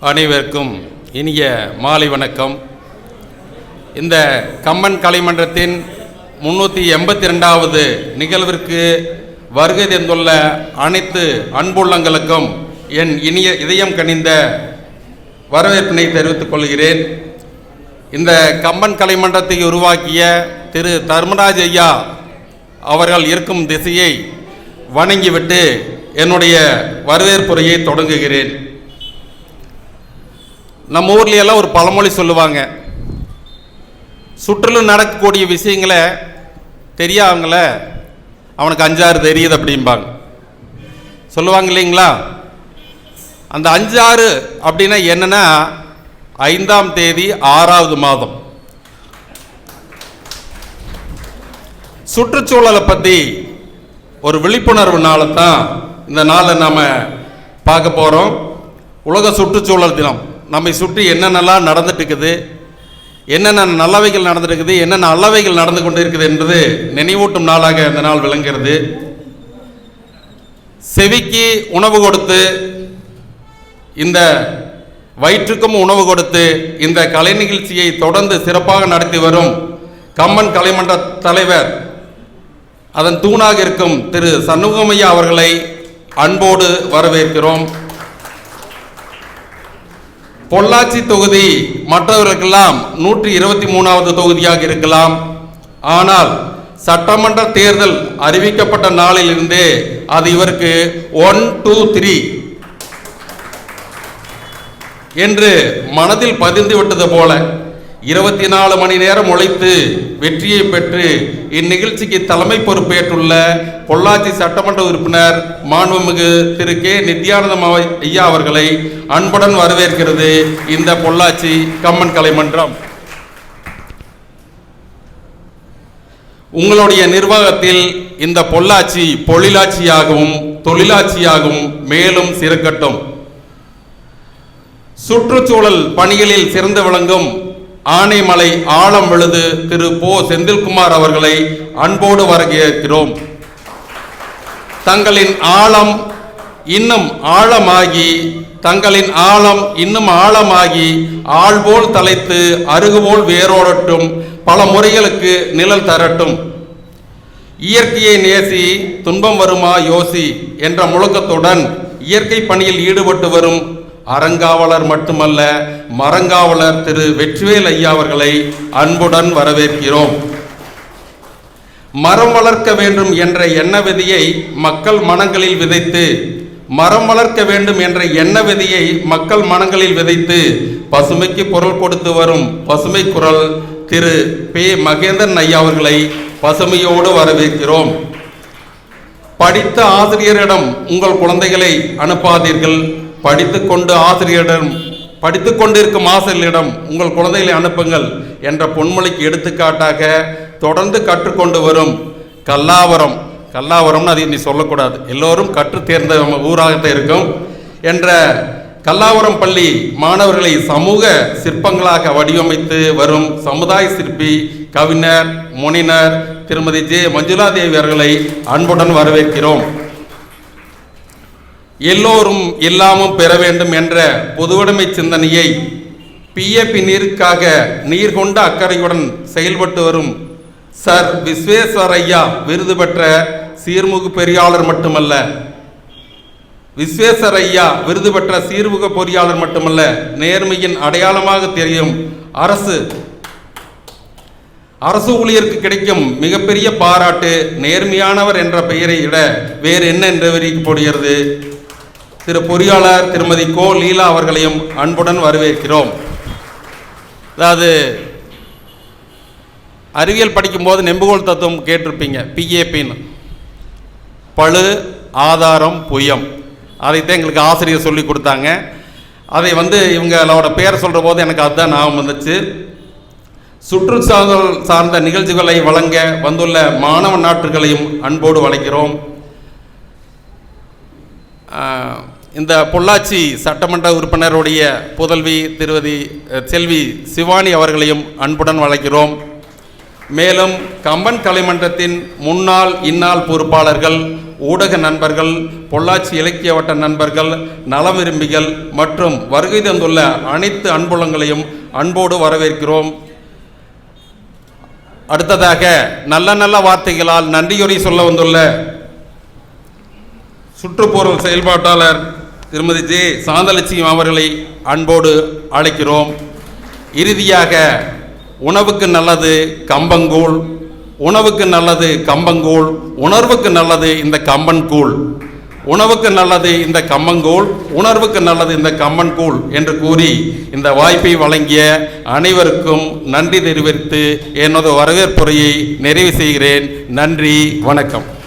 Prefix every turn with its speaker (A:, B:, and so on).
A: அனைவருக்கும் இனிய மாலை வணக்கம். இந்த கம்பன் கலைமன்றத்தின் 382வது நிகழ்விற்கு வருகை தந்துள்ள அனைத்து அன்புள்ளங்களுக்கும் என் இனிய இதயம் கனிந்த வரவேற்பினை தெரிவித்துக் கொள்கிறேன். இந்த கம்பன் கலைமன்றத்தை உருவாக்கிய திரு தர்மராஜ் ஐயா அவர்கள் இருக்கும் திசையை வணங்கிவிட்டு என்னுடைய வரவேற்புரையை தொடங்குகிறேன். நம்ம ஊர்லையெல்லாம் ஒரு பழமொழி சொல்லுவாங்க, சுற்றிலும் நடக்கக்கூடிய விஷயங்களை தெரியாதவங்கள அவனுக்கு 5-6 தெரியுது அப்படிம்பாங்க, சொல்லுவாங்க இல்லைங்களா? அந்த 5-6 அப்படின்னா என்னன்னா 5ஆம் தேதி 6வது மாதம் சுற்றுச்சூழலை பற்றி ஒரு விழிப்புணர்வு நாளை தான் இந்த நாளை நாம் பார்க்க போகிறோம். உலக சுற்றுச்சூழல் தினம். நம்மை சுற்றி என்னென்னலாம் நடந்துட்டு இருக்குது, என்னென்ன நல்லவைகள் நடந்துட்டு இருக்குது, என்னென்ன அல்லவைகள் நடந்து கொண்டு இருக்குது என்பது நினைவூட்டும் நாளாக இந்த நாள் விளங்குகிறது. செவிக்கு உணவு கொடுத்து, இந்த வயிற்றுக்கும் உணவு கொடுத்து இந்த கலை நிகழ்ச்சியை தொடர்ந்து சிறப்பாக நடத்தி வரும் கம்பன் கலைமன்ற தலைவர், அதன் தூணாக இருக்கும் திரு சண்முகமையா அவர்களை அன்போடு வரவேற்கிறோம். பொள்ளாச்சி தொகுதி மற்றவர்களுக்கெல்லாம் 123வது தொகுதியாக இருக்கலாம். ஆனால் சட்டமன்ற தேர்தல் அறிவிக்கப்பட்ட நாளில் இருந்தே அது இவருக்கு 1, 2, 3 என்று மனதில் பதிந்து விட்டது போல 24 மணி நேரம் உழைத்து வெற்றியை பெற்று இந்நிகழ்ச்சிக்கு தலைமை பொறுப்பேற்றுள்ள பொள்ளாச்சி சட்டமன்ற உறுப்பினர் மாண்புமிகு திரு கே நித்யானந்தம் ஐயா அவர்களை அன்புடன் வரவேற்கிறது இந்த பொள்ளாச்சி கம்பன் கலைமன்றம். உங்களுடைய நிர்வாகத்தில் இந்த பொள்ளாச்சி பொழிலாட்சியாகவும் தொழிலாட்சியாகவும் மேலும் சிறக்கட்டும். சுற்றுச்சூழல் பணிகளில் சிறந்து விளங்கும் ஆனைமலை ஆழம் விழுது திரு போ செந்தில்குமார் அவர்களை அன்போடு வரவேற்கிறோம். தங்களின் ஆழம் இன்னும் ஆழமாகி ஆள்போல் தலைத்து அருகுபோல் வேரோடட்டும், பல முறைகளுக்கு நிழல் தரட்டும். இயற்கையை நேசி துன்பம் வருமா யோசி என்ற முழக்கத்துடன் இயற்கை பணியில் ஈடுபட்டு வரும் அறங்காவலர் மட்டுமல்ல மரங்காவலர் திரு வெற்றிவேல் ஐயா அவர்களை அன்புடன் வரவேற்கிறோம். மரம் வளர்க்க வேண்டும் என்ற எண்ண விதியை மக்கள் மனங்களில் விதைத்து பசுமைக்கு பொருள் கொடுத்து வரும் பசுமை குரல் திரு பே மகேந்திரன் ஐயா அவர்களை பசுமையோடு வரவேற்கிறோம். படித்த ஆசிரியரிடம் உங்கள் குழந்தைகளை அனுப்பாதீர்கள், படித்துக் கொண்டிருக்கும் ஆசிரியரிடம் உங்கள் குழந்தைகளை அனுப்புங்கள் என்ற பொன்மொழிக்கு எடுத்துக்காட்டாக தொடர்ந்து கற்றுக்கொண்டு வரும் கல்லாவரம்னு அதை நீ சொல்லக்கூடாது, எல்லோரும் கற்று தேர்ந்த ஊராகத்தான் இருக்கும் என்ற கல்லாவரம் பள்ளி மாணவர்களை சமூக சிற்பங்களாக வடிவமைத்து வரும் சமுதாய சிற்பி கவிஞர் முனினர் திருமதி ஜே மஞ்சுளாதேவி அவர்களை அன்புடன் வரவேற்கிறோம். எல்லோரும் எல்லாமும் பெற வேண்டும் என்ற பொதுவுடைமை சிந்தனையை பிஏபி நீருக்காக நீர் கொண்ட அக்கறையுடன் செயல்பட்டு வரும் சர் விஸ்வேஸ்வரையா விருது பெற்ற சீர்முக பொறியாளர் மட்டுமல்ல, நேர்மையின் அடையாளமாக தெரியும் அரசு ஊழியருக்கு கிடைக்கும் மிகப்பெரிய பாராட்டு நேர்மையானவர் என்ற பெயரை விட வேறு என்ன என்று விவரிக்கப்படுகிறது. திரு பொறியாளர் திருமதி கோ லீலா அவர்களையும் அன்புடன் வரவேற்கிறோம். அதாவது அறிவியல் படிக்கும்போது நெம்புகோல் தத்துவம் கேட்டிருப்பீங்க, பிஏபின்னு, பழு ஆதாரம் புயம். அதைத்தான் எங்களுக்கு ஆசிரியர் சொல்லி கொடுத்தாங்க. அதை இவங்களோட பேர் சொல்கிற போது எனக்கு அதுதான் ஞாபகம் வந்துச்சு. சுற்றுச்சூழல் சார்ந்த நிகழ்ச்சிகளை வழங்க வந்துள்ள மாணவ நாட்டுகளையும் அன்போடு வளைக்கிறோம். இந்த பொள்ளாச்சி சட்டமன்ற உறுப்பினருடைய புதல்வி திருமதி செல்வி சிவானி அவர்களையும் அன்புடன் வளைக்கிறோம். மேலும் கம்பன் கலைமன்றத்தின் முன்னாள் இந்நாள் பொறுப்பாளர்கள் ஊடக நண்பர்கள், பொள்ளாச்சி இலக்கிய வட்ட நண்பர்கள், நலம் விரும்பிகள் மற்றும் வருகை தந்துள்ள அனைத்து அன்புள்ளங்களையும் அன்போடு வரவேற்கிறோம். அடுத்ததாக நல்ல நல்ல வார்த்தைகளால் நன்றியுரை சொல்ல வந்துள்ள சுற்றுப்பூர்வ செயல்பாட்டாளர் திருமதி ஜே சாந்தலட்சுமி அவர்களை அன்போடு அழைக்கிறோம். இறுதியாக உணவுக்கு நல்லது கம்பங்கூழ், உணவுக்கு நல்லது கம்பங்கூழ், உணர்வுக்கு நல்லது இந்த கம்பன் கூழ், உணவுக்கு நல்லது இந்த கம்பங்கூழ், உணர்வுக்கு நல்லது இந்த கம்பன் கூழ் என்று கூறி இந்த வாய்ப்பை வழங்கிய அனைவருக்கும் நன்றி தெரிவித்து எனது வரவேற்புரையை நிறைவு செய்கிறேன். நன்றி, வணக்கம்.